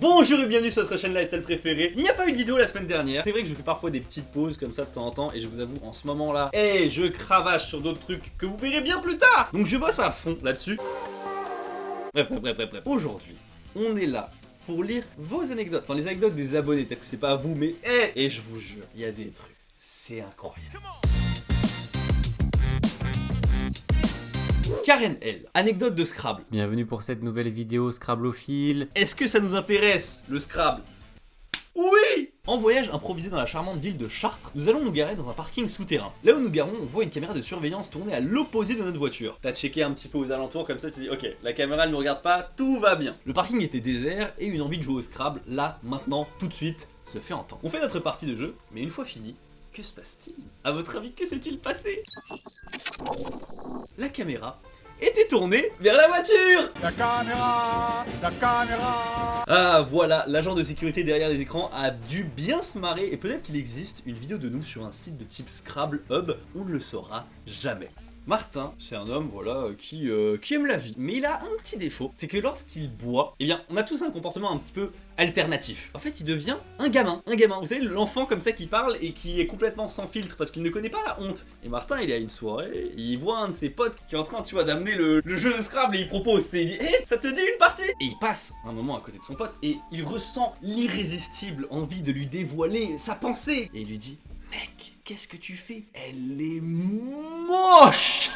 Bonjour et bienvenue sur votre chaîne lifestyle préférée. Il n'y a pas eu de vidéo la semaine dernière. C'est vrai que je fais parfois des petites pauses comme ça de temps en temps. Et je vous avoue, en ce moment là, je cravache sur d'autres trucs que vous verrez bien plus tard. Donc je bosse à fond là-dessus. Bref. Aujourd'hui, on est là pour lire vos anecdotes. Enfin les anecdotes des abonnés, peut-être que c'est pas à vous, mais et je vous jure, il y a des trucs. C'est incroyable. Karen L. Anecdote de Scrabble. Bienvenue pour cette nouvelle vidéo Scrabblophile. Est-ce que ça nous intéresse, le Scrabble? Oui! En voyage improvisé dans la charmante ville de Chartres, nous allons nous garer dans un parking souterrain. Là où nous garons, on voit une caméra de surveillance tournée à l'opposé de notre voiture. T'as checké un petit peu aux alentours comme ça, tu te dis ok, la caméra elle nous regarde pas, tout va bien. Le parking était désert et une envie de jouer au Scrabble, là, maintenant, tout de suite, se fait entendre. On fait notre partie de jeu, mais une fois fini, que se passe-t-il? À votre avis, que s'est-il passé? La caméra était tournée vers la voiture. La caméra. Ah voilà, l'agent de sécurité derrière les écrans a dû bien se marrer et peut-être qu'il existe une vidéo de nous sur un site de type Scrabble Hub, on ne le saura jamais. Martin, c'est un homme voilà qui aime la vie, mais il a un petit défaut, c'est que lorsqu'il boit, eh bien on a tous un comportement un petit peu alternatif. En fait il devient un gamin, vous savez l'enfant comme ça qui parle et qui est complètement sans filtre parce qu'il ne connaît pas la honte. Et Martin il est à une soirée, il voit un de ses potes qui est en train tu vois d'amener le jeu de Scrabble et il propose, il dit hey, ça te dit une partie? Et il passe un moment à côté de son pote et il ressent l'irrésistible envie de lui dévoiler sa pensée et il lui dit mec, qu'est-ce que tu fais? Elle est moche!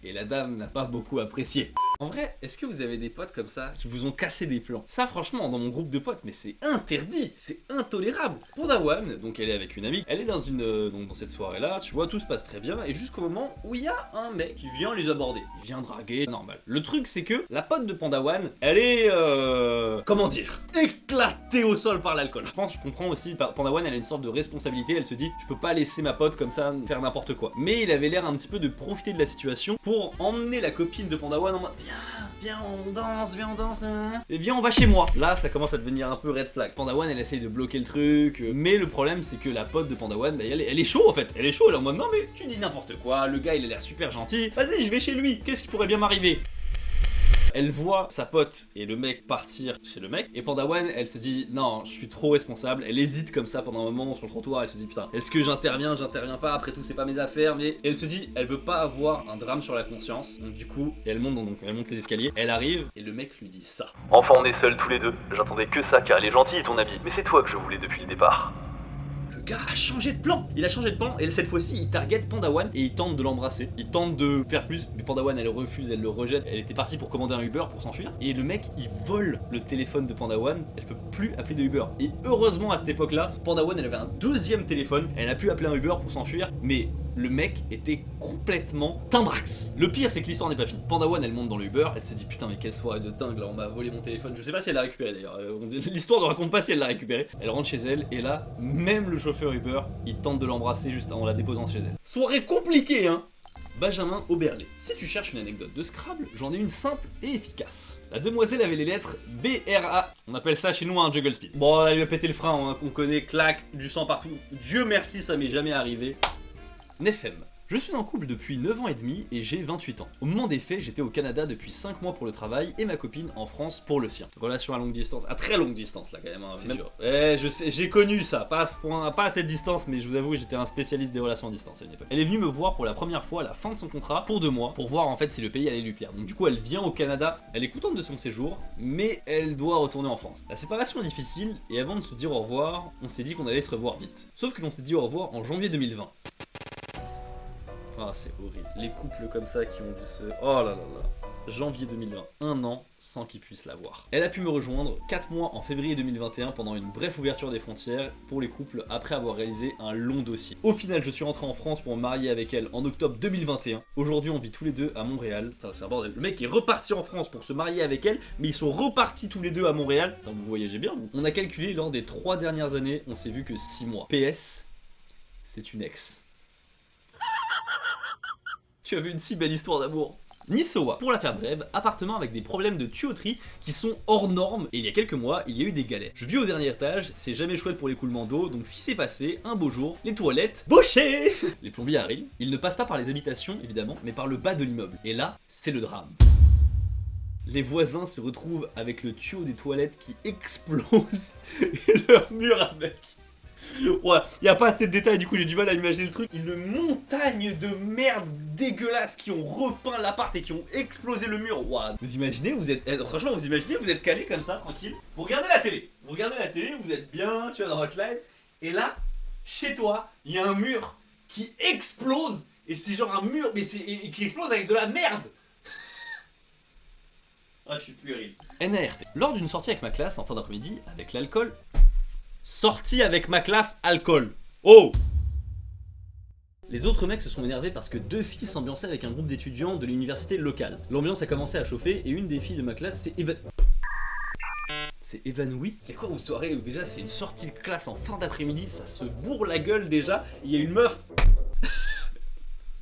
Et la dame n'a pas beaucoup apprécié. En vrai, est-ce que vous avez des potes comme ça qui vous ont cassé des plans? Ça franchement, dans mon groupe de potes, mais c'est interdit, c'est intolérable. Pondawan, donc elle est avec une amie, elle est dans dans cette soirée-là, tu vois, tout se passe très bien, et jusqu'au moment où il y a un mec qui vient les aborder. Il vient draguer, normal. Le truc, c'est que la pote de Pondawan, elle est, comment dire, éclatée au sol par l'alcool. Je comprends aussi, Pondawan, elle a une sorte de responsabilité, elle se dit, je peux pas laisser ma pote comme ça faire n'importe quoi. Mais il avait l'air un petit peu de profiter de la situation pour emmener la copine de Pondawan en mode, viens on danse, et viens on va chez moi. Là ça commence à devenir un peu red flag. Pondawan elle essaye de bloquer le truc, mais le problème c'est que la pote de Pondawan, bah, elle est chaud en fait, elle est chaud, elle est en mode non mais tu dis n'importe quoi, le gars il a l'air super gentil, vas-y je vais chez lui, qu'est-ce qui pourrait bien m'arriver? Elle voit sa pote et le mec partir chez le mec, et Pondawan elle se dit non je suis trop responsable, elle hésite comme ça pendant un moment sur le trottoir, elle se dit putain est-ce que j'interviens pas, après tout c'est pas mes affaires, mais elle se dit elle veut pas avoir un drame sur la conscience, donc du coup elle monte les escaliers, elle arrive et le mec lui dit ça. Enfin on est seuls tous les deux, j'attendais que ça car elle est gentille ton amie, mais c'est toi que je voulais depuis le départ. Le gars a changé de plan, il a changé de plan et cette fois-ci il target Pondawan et il tente de l'embrasser, il tente de faire plus, mais Pondawan elle refuse, elle le rejette, elle était partie pour commander un Uber pour s'enfuir et le mec il vole le téléphone de Pondawan, elle peut plus appeler de Uber. Et heureusement à cette époque là, Pondawan elle avait un deuxième téléphone, elle a pu appeler un Uber pour s'enfuir, mais le mec était complètement timbrax. Le pire c'est que l'histoire n'est pas finie. Pondawan elle monte dans le Uber, elle se dit putain mais quelle soirée de dingue là, on m'a volé mon téléphone, je sais pas si elle l'a récupéré d'ailleurs, l'histoire ne raconte pas si elle l'a récupéré. Elle rentre chez elle et là, même le chauffeur Uber, il tente de l'embrasser juste en la déposant chez elle. Soirée compliquée hein. Benjamin Oberlé. Si tu cherches une anecdote de Scrabble, j'en ai une simple et efficace. La demoiselle avait les lettres B-R-A. On appelle ça chez nous un juggle speed. Bon, elle lui a pété le frein, hein, on connaît, clac, du sang partout. Dieu merci, ça m'est jamais arrivé. Nefem. Je suis en couple depuis 9 ans et demi et j'ai 28 ans. Au moment des faits, j'étais au Canada depuis 5 mois pour le travail et ma copine en France pour le sien. Relation à longue distance, à très longue distance là quand même. Hein, c'est dur. Je sais, j'ai connu ça, pas à ce point, pas à cette distance, mais je vous avoue, j'étais un spécialiste des relations à distance à une époque. Elle est venue me voir pour la première fois à la fin de son contrat pour 2 mois pour voir en fait si le pays allait lui plaire. Donc du coup, elle vient au Canada, elle est contente de son séjour, mais elle doit retourner en France. La séparation est difficile et avant de se dire au revoir, on s'est dit qu'on allait se revoir vite. Sauf que l'on s'est dit au revoir en janvier 2020. Ah c'est horrible, les couples comme ça qui ont dû se... Oh là là là. Janvier 2020, 1 an sans qu'ils puissent la voir. Elle a pu me rejoindre 4 mois en février 2021 pendant une brève ouverture des frontières pour les couples après avoir réalisé un long dossier. Au final, je suis rentré en France pour me marier avec elle en octobre 2021. Aujourd'hui, on vit tous les deux à Montréal. Putain, c'est un bordel. Le mec est reparti en France pour se marier avec elle, mais ils sont repartis tous les deux à Montréal. Putain, vous voyagez bien, vous. On a calculé lors des 3 dernières années, on s'est vu que 6 mois. PS, c'est une ex. Tu as vu une si belle histoire d'amour. Nissowa, pour la faire brève, appartement avec des problèmes de tuyauterie qui sont hors normes et il y a quelques mois, il y a eu des galères. Je vis au dernier étage, c'est jamais chouette pour l'écoulement d'eau, donc ce qui s'est passé, un beau jour, les toilettes bouchées. Les plombiers arrivent, ils ne passent pas par les habitations évidemment, mais par le bas de l'immeuble. Et là, c'est le drame. Les voisins se retrouvent avec le tuyau des toilettes qui explose et leur mur avec. Ouais, y a pas assez de détails, du coup j'ai du mal à imaginer le truc. Une montagne de merde dégueulasse qui ont repeint l'appart et qui ont explosé le mur. Wow. Vous imaginez, franchement, vous imaginez, vous êtes calé comme ça, tranquille. Vous regardez la télé, vous êtes bien, tu vois, dans votre live. Et là, chez toi, il y a un mur qui explose. Et c'est genre un mur, mais qui explose avec de la merde. Ah, je suis puéril. NART. Lors d'une sortie avec ma classe en fin d'après-midi, avec l'alcool. Sortie avec ma classe, alcool. Oh! Les autres mecs se sont énervés parce que 2 filles s'ambiançaient avec un groupe d'étudiants de l'université locale. L'ambiance a commencé à chauffer et une des filles de ma classe s'est évanouie. C'est quoi vos soirées où déjà c'est une sortie de classe en fin d'après-midi, ça se bourre la gueule déjà, il y a une meuf.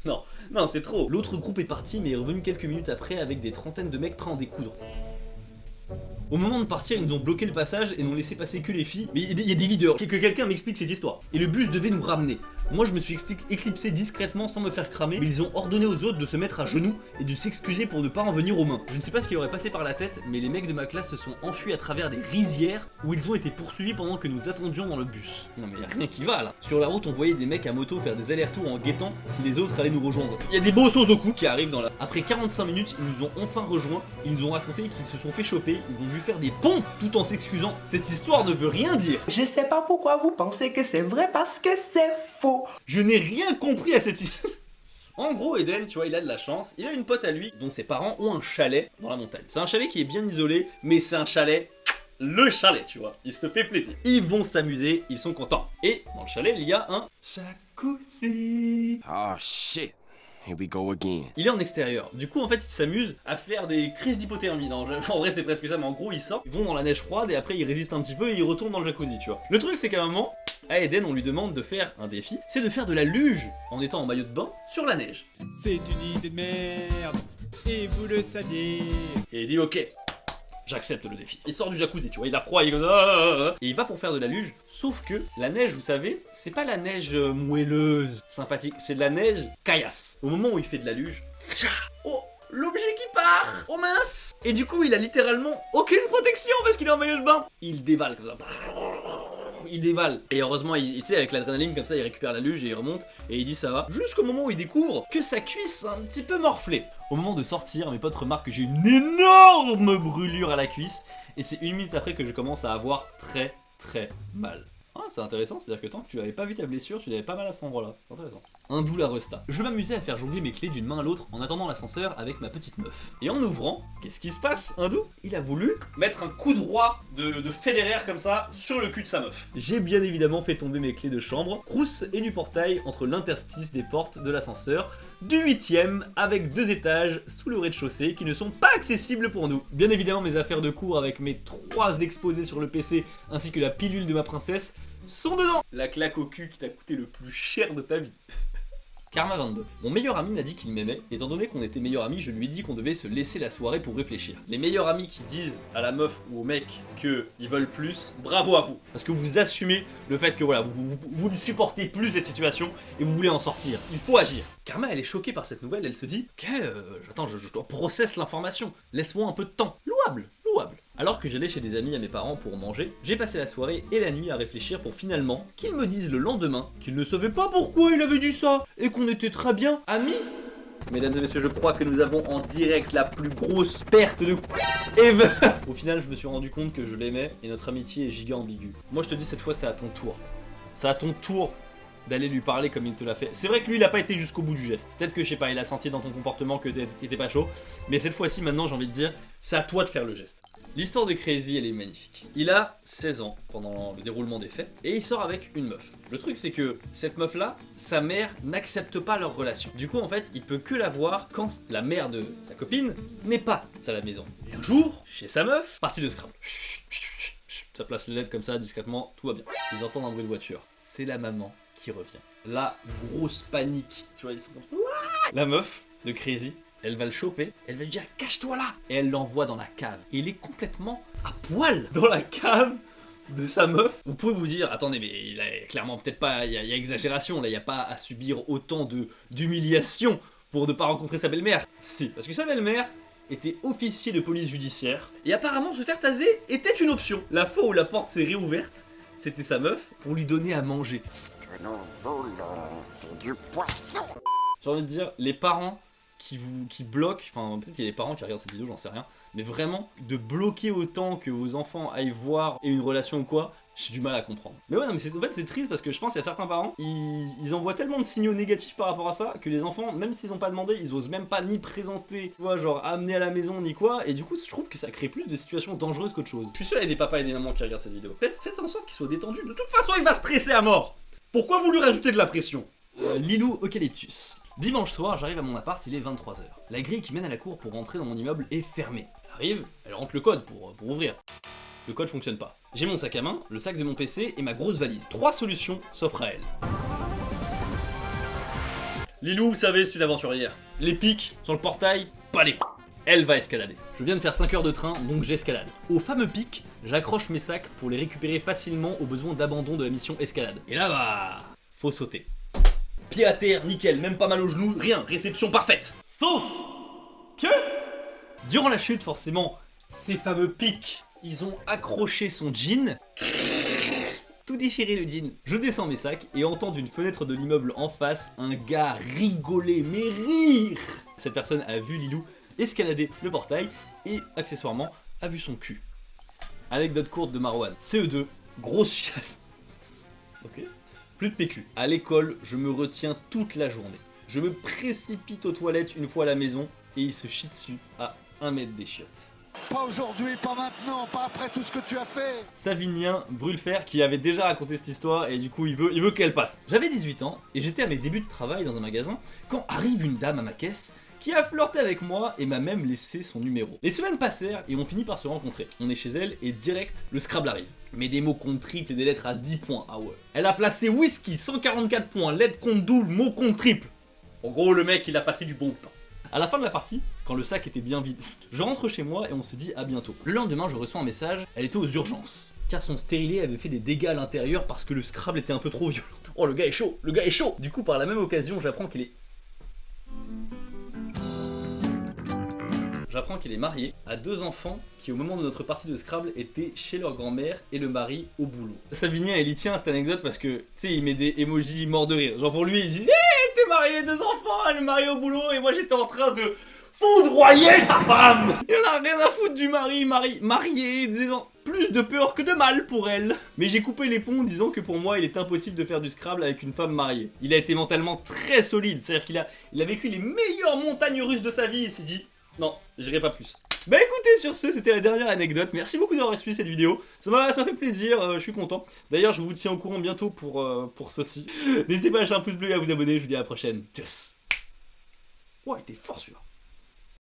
Non, c'est trop. L'autre groupe est parti mais est revenu quelques minutes après avec des trentaines de mecs prêts à en découdre. Au moment de partir, ils nous ont bloqué le passage et n'ont laissé passer que les filles. Mais il y a des videurs. Que quelqu'un m'explique cette histoire. Et le bus devait nous ramener. Moi, je me suis éclipsé discrètement sans me faire cramer. Mais ils ont ordonné aux autres de se mettre à genoux et de s'excuser pour ne pas en venir aux mains. Je ne sais pas ce qui leur est passé par la tête, mais les mecs de ma classe se sont enfuis à travers des rizières où ils ont été poursuivis pendant que nous attendions dans le bus. Non mais y a rien qui va là. Sur la route, on voyait des mecs à moto faire des allers-retours en guettant si les autres allaient nous rejoindre. Il y a des beaux Sozoku qui arrivent dans la... Après 45 minutes, ils nous ont enfin rejoints. Ils nous ont raconté qu'ils se sont fait choper. Ils ont dû faire des ponts tout en s'excusant. Cette histoire ne veut rien dire. Je sais pas pourquoi vous pensez que c'est vrai parce que c'est faux. Je n'ai rien compris à cette histoire. En gros, Eden, tu vois, il a de la chance. Il a une pote à lui dont ses parents ont un chalet dans la montagne. C'est un chalet qui est bien isolé, mais c'est un chalet... Le chalet, tu vois, il se fait plaisir. Ils vont s'amuser, ils sont contents. Et dans le chalet, il y a un jacuzzi. Oh shit. Here we go again. Il est en extérieur. Du coup, en fait, il s'amuse à faire des crises d'hypothermie. Non, en vrai, c'est presque ça, mais en gros, ils sortent, ils vont dans la neige froide et après, ils résistent un petit peu et ils retournent dans le jacuzzi, tu vois. Le truc, c'est qu'à un moment, à Eden, on lui demande de faire un défi, c'est de faire de la luge en étant en maillot de bain sur la neige. C'est une idée de merde, et vous le saviez. Et il dit ok. J'accepte le défi. Il sort du jacuzzi, tu vois, il a froid, il est comme ça, et il va pour faire de la luge, sauf que la neige, vous savez, c'est pas la neige moelleuse, sympathique, c'est de la neige caillasse. Au moment où il fait de la luge, oh, l'objet qui part, oh mince. Et du coup, il a littéralement aucune protection parce qu'il est en maillot de bain. Il dévale comme ça. Il dévale. Et heureusement, tu sais, avec l'adrénaline comme ça, il récupère la luge et il remonte. Et il dit ça va. Jusqu'au moment où il découvre que sa cuisse a un petit peu morflé. Au moment de sortir, mes potes remarquent que j'ai une énorme brûlure à la cuisse. Et c'est 1 minute après que je commence à avoir très mal. Ah, c'est intéressant, c'est-à-dire que tant que tu n'avais pas vu ta blessure, tu n'avais pas mal à cet endroit-là. C'est intéressant. Un doux la resta. Je m'amusais à faire jongler mes clés d'une main à l'autre en attendant l'ascenseur avec ma petite meuf. Et en ouvrant, qu'est-ce qui se passe, Hindou? Il a voulu mettre un coup droit de Federer comme ça sur le cul de sa meuf. J'ai bien évidemment fait tomber mes clés de chambre, trousse et du portail entre l'interstice des portes de l'ascenseur du 8ème avec 2 étages sous le rez-de-chaussée qui ne sont pas accessibles pour nous. Bien évidemment, mes affaires de cours avec mes 3 exposés sur le PC ainsi que la pilule de ma princesse sont dedans. La claque au cul qui t'a coûté le plus cher de ta vie. Karma 22. Mon meilleur ami m'a dit qu'il m'aimait. Étant donné qu'on était meilleurs amis, je lui ai dit qu'on devait se laisser la soirée pour réfléchir. Les meilleurs amis qui disent à la meuf ou au mec qu'ils veulent plus, bravo à vous. Parce que vous assumez le fait que voilà, vous ne supportez plus cette situation et vous voulez en sortir. Il faut agir. Karma, elle est choquée par cette nouvelle, elle se dit ok, attends, je dois processer l'information. Laisse-moi un peu de temps. Louable. Alors que j'allais chez des amis à mes parents pour manger, j'ai passé la soirée et la nuit à réfléchir pour finalement qu'ils me disent le lendemain qu'ils ne savaient pas pourquoi il avait dit ça et qu'on était très bien amis. Mesdames et messieurs, je crois que nous avons en direct la plus grosse perte de ever. Au final, je me suis rendu compte que je l'aimais et notre amitié est giga ambiguë. Moi, je te dis cette fois, c'est à ton tour. C'est à ton tour d'aller lui parler comme il te l'a fait. C'est vrai que lui, il a pas été jusqu'au bout du geste. Peut-être que, je sais pas, il a senti dans ton comportement que t'étais pas chaud. Mais cette fois-ci, maintenant, j'ai envie de dire, c'est à toi de faire le geste. L'histoire de Crazy, elle est magnifique. Il a 16 ans pendant le déroulement des faits et il sort avec une meuf. Le truc, c'est que cette meuf-là, sa mère n'accepte pas leur relation. Du coup, en fait, il peut que la voir quand la mère de sa copine n'est pas à la maison. Et un jour, chez sa meuf, partie de Scrabble. Ça place les lettres comme ça, discrètement, tout va bien. Ils entendent un bruit de voiture. C'est la maman qui revient. La grosse panique. Tu vois, ils sont comme ça. La meuf de Crazy, elle va le choper, elle va lui dire cache-toi là. Et elle l'envoie dans la cave. Et il est complètement à poil dans la cave de sa meuf. Vous pouvez vous dire, attendez, mais il a clairement peut-être pas, il y a exagération là, il n'y a pas à subir autant d'humiliation pour ne pas rencontrer sa belle-mère. Si, parce que sa belle-mère, était officier de police judiciaire, et apparemment se faire taser était une option. La fois où la porte s'est réouverte, c'était sa meuf pour lui donner à manger. Que nous voulons, c'est du poisson. J'ai envie de dire, les parents qui bloquent, enfin peut-être qu'il y a des parents qui regardent cette vidéo, j'en sais rien, mais vraiment, de bloquer autant que vos enfants aillent voir et une relation ou quoi, j'ai du mal à comprendre. Mais ouais, non, mais en fait c'est triste parce que je pense qu'il y a certains parents, ils envoient tellement de signaux négatifs par rapport à ça, que les enfants, même s'ils ont pas demandé, ils osent même pas ni présenter, tu vois, genre amener à la maison ni quoi, et du coup je trouve que ça crée plus de situations dangereuses qu'autre chose. Je suis sûr qu'il y a des papas et des mamans qui regardent cette vidéo. Faites en sorte qu'ils soient détendus, de toute façon il va stresser à mort. Pourquoi vous lui rajoutez de la pression? Lilou Eucalyptus. Dimanche soir, j'arrive à mon appart, il est 23h. La grille qui mène à la cour pour rentrer dans mon immeuble est fermée. Elle arrive, elle rentre le code pour ouvrir. Le code fonctionne pas. J'ai mon sac à main, le sac de mon PC et ma grosse valise. 3 solutions s'offrent à elle. Lilou, vous savez, c'est une aventurière. Les pics sur le portail, pas les coups. Elle va escalader. Je viens de faire 5 heures de train, donc j'escalade. Au fameux pic, j'accroche mes sacs pour les récupérer facilement au besoin d'abandon de la mission escalade. Et là, bah, faut sauter. Pied à terre, nickel, même pas mal aux genoux, rien, réception parfaite. Sauf que, durant la chute, forcément, ces fameux pics, ils ont accroché son jean. Tout déchiré le jean. Je descends mes sacs et entends d'une fenêtre de l'immeuble en face un gars rigoler, mais rire. Cette personne a vu Lilou escalader le portail et, accessoirement, a vu son cul. Anecdote courte de Marwan. CE2, grosse chiasse. Ok. Plus de PQ. À l'école, je me retiens toute la journée. Je me précipite aux toilettes une fois à la maison et il se chie dessus à 1 mètre des chiottes. Pas aujourd'hui, pas maintenant, pas après tout ce que tu as fait. Savinien Brulfer qui avait déjà raconté cette histoire et du coup il veut qu'elle passe. J'avais 18 ans et j'étais à mes débuts de travail dans un magasin quand arrive une dame à ma caisse qui a flirté avec moi et m'a même laissé son numéro. Les semaines passèrent et on finit par se rencontrer. On est chez elle et direct, le Scrabble arrive. Mais des mots compte triple et des lettres à 10 points, ah ouais. Elle a placé whisky, 144 points, lettre compte double, mot compte triple. En gros, le mec, il a passé du bon temps. À la fin de la partie, quand le sac était bien vide, je rentre chez moi et on se dit à bientôt. Le lendemain, je reçois un message, elle était aux urgences. Car son stérilet avait fait des dégâts à l'intérieur parce que le Scrabble était un peu trop violent. Oh, le gars est chaud, le gars est chaud. Du coup, par la même occasion, j'apprends qu'il est marié, à 2 enfants qui au moment de notre partie de Scrabble étaient chez leur grand-mère et le mari au boulot. Savinien il y tient à cette anecdote parce que tu sais il met des emojis morts de rire. Genre pour lui il dit hey, t'es marié, 2 enfants, elle est mariée au boulot et moi j'étais en train de foudroyer sa femme. Il en a rien à foutre du mari marié, disant plus de peur que de mal pour elle. Mais j'ai coupé les ponts en disant que pour moi il est impossible de faire du Scrabble avec une femme mariée. Il a été mentalement très solide, c'est-à-dire qu'il a vécu les meilleures montagnes russes de sa vie et s'est dit non, j'irai pas plus. Bah écoutez, sur ce, c'était la dernière anecdote. Merci beaucoup d'avoir suivi cette vidéo. Ça m'a fait plaisir, je suis content. D'ailleurs, je vous tiens au courant bientôt pour ceci. N'hésitez pas à lâcher un pouce bleu et à vous abonner. Je vous dis à la prochaine. Tchuss. Ouais, il était fort celui-là.